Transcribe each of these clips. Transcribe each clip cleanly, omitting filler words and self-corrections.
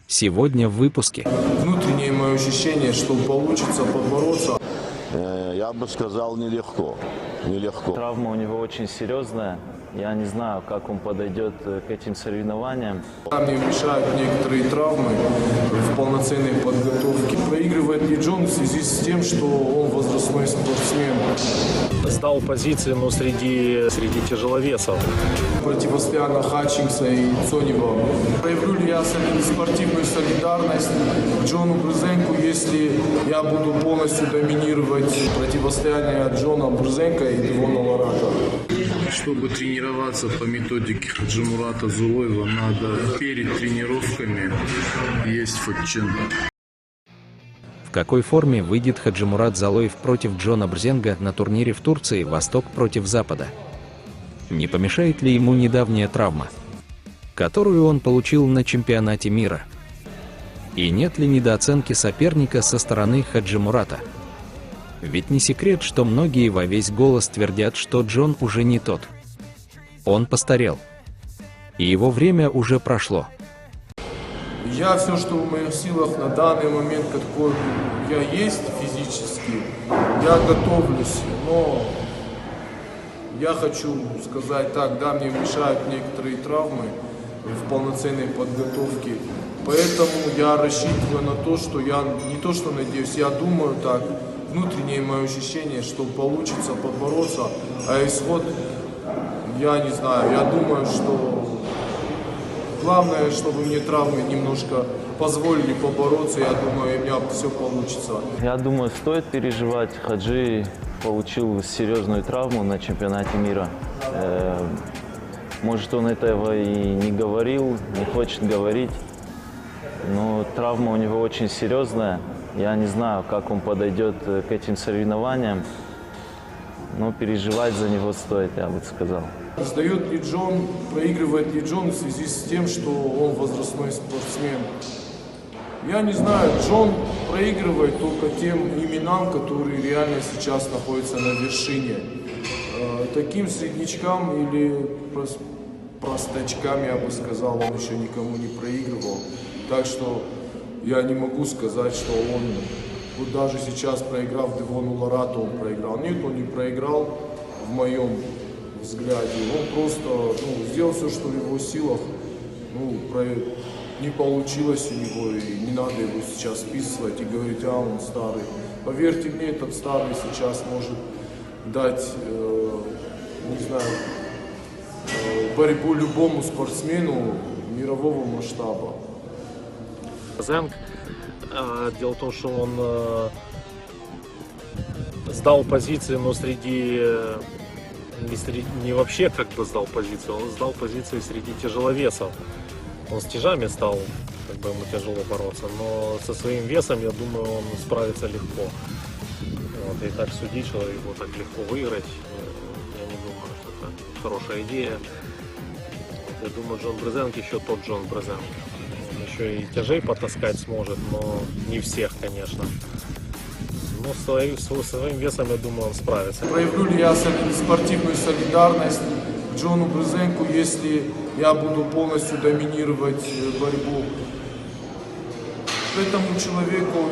Сегодня в выпуске. Внутреннее мое ощущение, что получится побороться. Я бы сказал, нелегко. Нелегко. Травма у него очень серьезная. Я не знаю, как он подойдет к этим соревнованиям. Мне мешают некоторые травмы в полноценной подготовке. Проигрывает Ли Джон в связи с тем, что он возрастной спортсмен. Сдал позиции, но среди тяжеловесов. Противостояние Хатчинса и Цонева. Проявлю ли я спортивную солидарность к Джону Брызенку, если я буду полностью доминировать противостояние Джона Брызенка и Девона Лората? Чтобы тренироваться по методике Хаджимурата Зулоева, надо перед тренировками есть фатчин. В какой форме выйдет Хаджимурат Залоев против Джона Брзенга на турнире в Турции «Восток против Запада»? Не помешает ли ему недавняя травма, которую он получил на чемпионате мира? И нет ли недооценки соперника со стороны Хаджимурата? Ведь не секрет, что многие во весь голос твердят, что Джон уже не тот. Он постарел. И его время уже прошло. Я все, что в моих силах на данный момент, какой я есть физически, я готовлюсь, но я хочу сказать так, да, мне мешают некоторые травмы в полноценной подготовке, поэтому я рассчитываю на то, что я, не то что надеюсь, я думаю так, внутреннее мое ощущение, что получится побороться, а исход, я не знаю, я думаю, что главное, чтобы мне травмы немножко позволили побороться, я думаю, у меня все получится. Я думаю, стоит переживать. Хаджи получил серьезную травму на чемпионате мира. Может, он этого и не говорил, не хочет говорить, но травма у него очень серьезная. Я не знаю, как он подойдет к этим соревнованиям, но переживать за него стоит, я бы сказал. Сдает Ли Джон, проигрывает Ли Джон в связи с тем, что он возрастной спортсмен. Я не знаю, Джон проигрывает только тем именам, которые реально сейчас находятся на вершине. Таким среднячкам или простачкам, я бы сказал, он еще никому не проигрывал. Так что я не могу сказать, что он, вот даже сейчас проиграв Девону Лорату, он проиграл. Нет, он не проиграл в моем взгляде. Он просто сделал все, что в его силах. Не получилось у него, и не надо его сейчас списывать и говорить, а он старый. Поверьте мне, этот старый сейчас может дать, не знаю, борьбу любому спортсмену мирового масштаба. Брзенг, дело в том, что он сдал позиции, но не вообще как бы сдал позиции, он сдал позиции среди тяжеловесов. Он с тяжами стал, как бы ему тяжело бороться, но со своим весом, я думаю, он справится легко. Вот, и так судить, что его так легко выиграть, я не думаю, что это хорошая идея. Вот, я думаю, Джон Брзенг еще тот Джон Брзенг. Он еще и тяжей потаскать сможет, но не всех, конечно. Но своим весом, я думаю, он справится. Проявлю ли я спортивную солидарность к Джону Брызенку, если я буду полностью доминировать борьбу? Этому человеку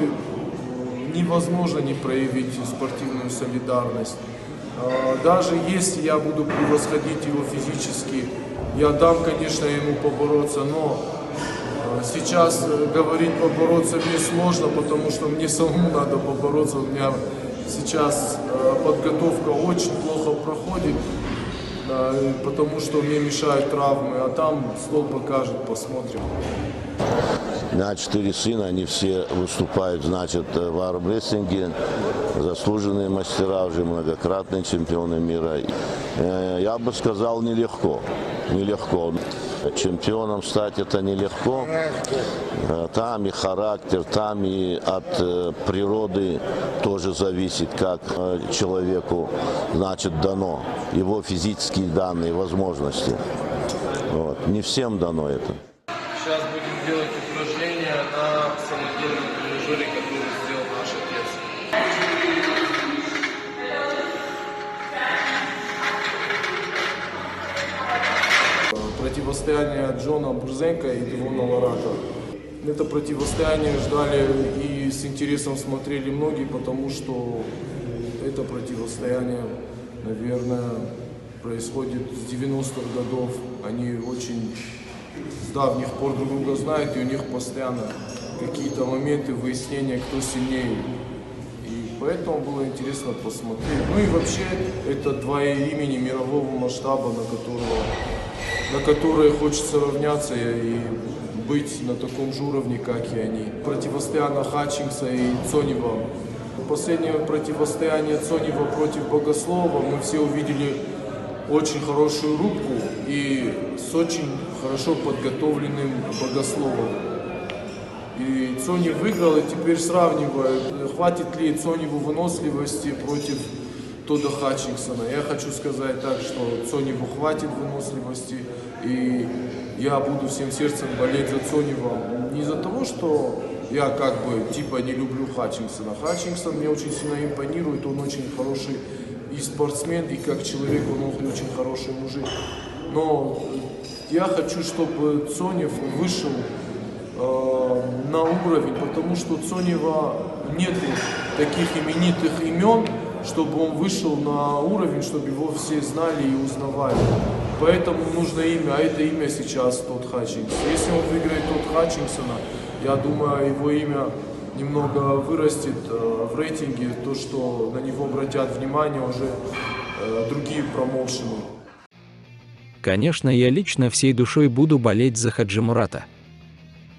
невозможно не проявить спортивную солидарность. Даже если я буду превосходить его физически, я дам, конечно, ему побороться, но сейчас говорить побороться мне сложно, потому что мне самому надо побороться. У меня сейчас подготовка очень плохо проходит, потому что мне мешают травмы, а там стол покажет, посмотрим. У меня 4 сына, они все выступают, значит, в армрестлинге, заслуженные мастера, уже многократные чемпионы мира. Я бы сказал, нелегко. Нелегко. Чемпионом стать это нелегко. Там и характер, там и от природы тоже зависит, как человеку, значит, дано, его физические данные, возможности. Вот. Не всем дано это. Сейчас будем делать упражнения на самодельном тренажере, который сделал наш отец. Противостояние Джона Брзенка и Девона Лората. Это противостояние ждали и с интересом смотрели многие, потому что это противостояние, наверное, происходит с 90-х годов. Они очень с давних пор друг друга знают, и у них постоянно какие-то моменты выяснения, кто сильнее. И поэтому было интересно посмотреть. Ну и вообще, это два имени мирового масштаба, на которые хочется равняться и быть на таком же уровне, как и они. Противостояние Хатчингса и Цонева. Последнее противостояние Цонева против Богослова мы все увидели очень хорошую рубку и с очень хорошо подготовленным Богословом. И Цонев выиграл, и теперь сравнивают, хватит ли Цоневу выносливости против Тодда Хатчинсона. Я хочу сказать так, что Цоневу хватит выносливости, и я буду всем сердцем болеть за Цонева. Не из-за того, что я как бы типа не люблю Хатчинсона. Хатчинсон мне очень сильно импонирует, он очень хороший и спортсмен, и как человек он очень хороший мужик. Но я хочу, чтобы Цонев вышел на уровень, потому что у Цонева нет таких именитых имен, чтобы он вышел на уровень, чтобы его все знали и узнавали. Поэтому нужно имя, а это имя сейчас Тодд Хатчингс. Если он выиграет Тодда Хатчинсона, я думаю, его имя немного вырастет в рейтинге, то, что на него обратят внимание уже другие промоушены. Конечно, я лично всей душой буду болеть за Хаджимурата.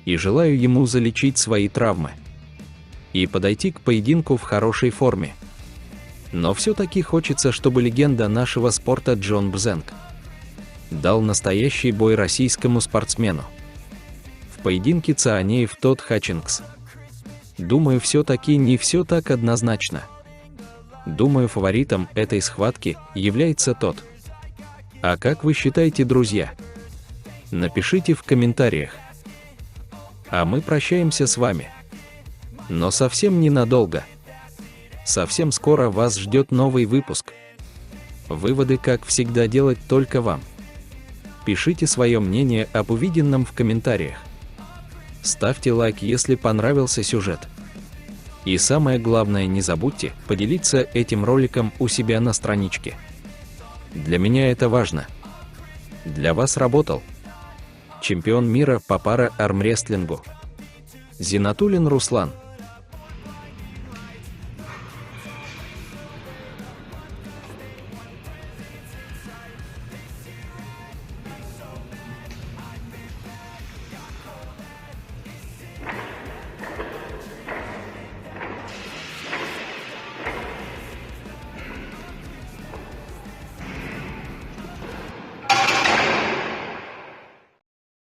И желаю ему залечить свои травмы. И подойти к поединку в хорошей форме. Но все-таки хочется, чтобы легенда нашего спорта Джон Бзенг дал настоящий бой российскому спортсмену. В поединке Цианеев Тодд Хатчингс. Думаю, все-таки не все так однозначно. Думаю, фаворитом этой схватки является Тодд. А как вы считаете, друзья? Напишите в комментариях. А мы прощаемся с вами. Но совсем ненадолго. Совсем скоро вас ждет новый выпуск. Выводы, как всегда, делать только вам. Пишите свое мнение об увиденном в комментариях. Ставьте лайк, если понравился сюжет. И самое главное, не забудьте поделиться этим роликом у себя на страничке. Для меня это важно. Для вас работал чемпион мира по пара-армрестлингу Зинатуллин Руслан.